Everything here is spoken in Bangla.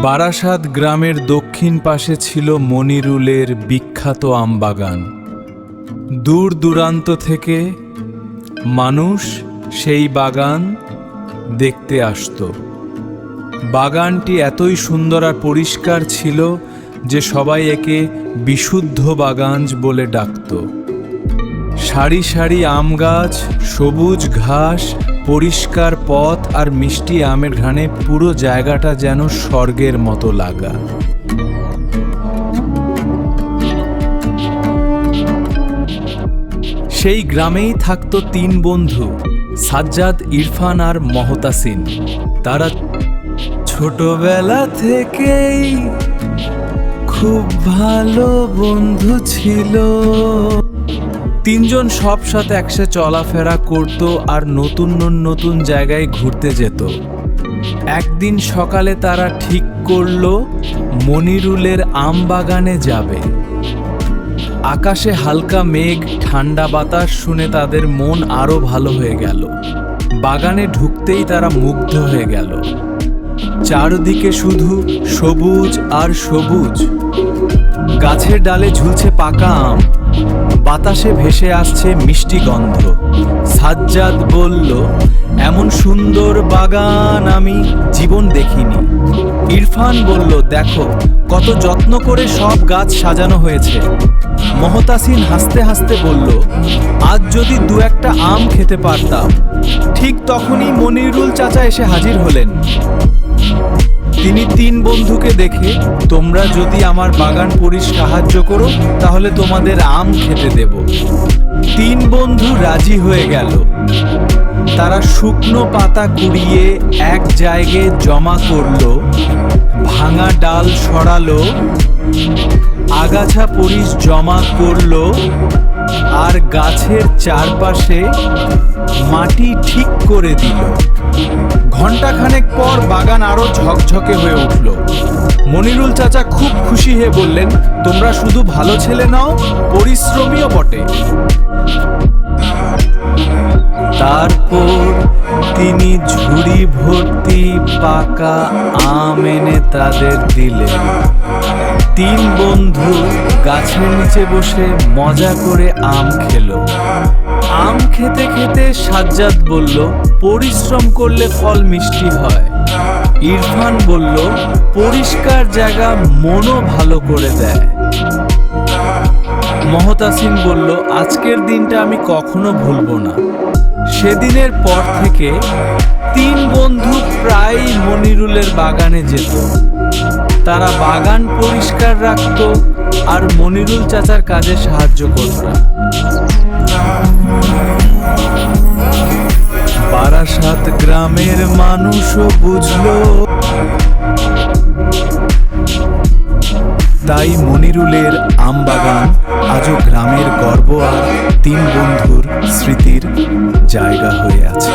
বারাসাত গ্রামের দক্ষিণ পাশে ছিল মনিরুলের বিখ্যাত আমবাগান। দূর দূরান্ত থেকে মানুষ সেই বাগান দেখতে আসত। বাগানটি এতই সুন্দর আর পরিষ্কার ছিল যে সবাই একে বিশুদ্ধ বাগান বলে ডাকত। সারি সারি আম গাছ, সবুজ ঘাস, পরিষ্কার পথ আর মিষ্টি আমের ঘ্রাণে পুরো জায়গাটা যেন স্বর্গের মতো লাগা। সেই গ্রামেই থাকতো তিন বন্ধু, সাজ্জাদ, ইরফান আর মহতাসিন। তারা ছোটবেলা থেকেই খুব ভালো বন্ধু ছিল। তিনজন সব সাথে একসাথে চলাফেরা করত আর নতুন নতুন জায়গায় ঘুরতে যেত। একদিন সকালে তারা ঠিক করলো মনিরুলের আম বাগানে যাবে। আকাশে হালকা মেঘ, ঠান্ডা বাতাস শুনে তাদের মন আরো ভালো হয়ে গেল। বাগানে ঢুকতেই তারা মুগ্ধ হয়ে গেল। চারদিকে শুধু সবুজ আর সবুজ। গাছের ডালে ঝুলছে পাকা আম, বাতাসে ভেসে আসছে মিষ্টি গন্ধ। সাজ্জাদ বলল, এমন সুন্দর বাগান আমি জীবন দেখিনি। ইরফান বলল, দেখো কত যত্ন করে সব গাছ সাজানো হয়েছে। মহতাসিন হাসতে হাসতে বলল, আজ যদি দু একটা আম খেতে পারতাম। ঠিক তখনই মনিরুল চাচা এসে হাজির হলেন। তিনি তিন বন্ধুকে দেখে, তোমরা যদি আমার বাগান সাহায্য করো তাহলে তোমাদের আম খেতে দেব। তিন বন্ধু রাজি হয়ে গেল। তারা শুকনো পাতা কুড়িয়ে এক জায়গায় জমা করলো, ভাঙা ডাল সরালো, আগাছা পরিষ জমা করলো আর গাছের চারপাশে মাটি ঠিক করে দিল। ঘণ্টাখানেক পর বাগান আরো ঝকঝকে হয়ে উঠল। মনিরুল চাচা খুব খুশি হয়ে বললেন, তোমরা শুধু ভালো ছেলে নাও, পরিশ্রমীও বটে। তারপর তিনি ঝুড়ি ভর্তি পাকা আম এনে তাদের দিলেন। তিন বন্ধু গাছের নিচে বসে মজা করে আম খেলো। আম খেতে খেতে সাজ্জাদ বলল, পরিশ্রম করলে ফল মিষ্টি হয়। ইরফান বলল, পরিষ্কার জায়গা মনও ভালো করে দেয়। মহতাসিন বলল, আজকের দিনটা আমি কখনো ভুলবো না। সেদিনের পর থেকে তিন বন্ধু প্রায় মনিরুলের বাগানে যেত। তারা বাগান পরিষ্কার রাখত আর মনিরুল চাচার কাজে সাহায্য করত। বারাসাত গ্রামের মানুষও বুঝলো, তাই মনিরুলের আম বাগান আজও গ্রামের গর্ব আর তিন বন্ধুর স্মৃতির জায়গা হয়ে আছে।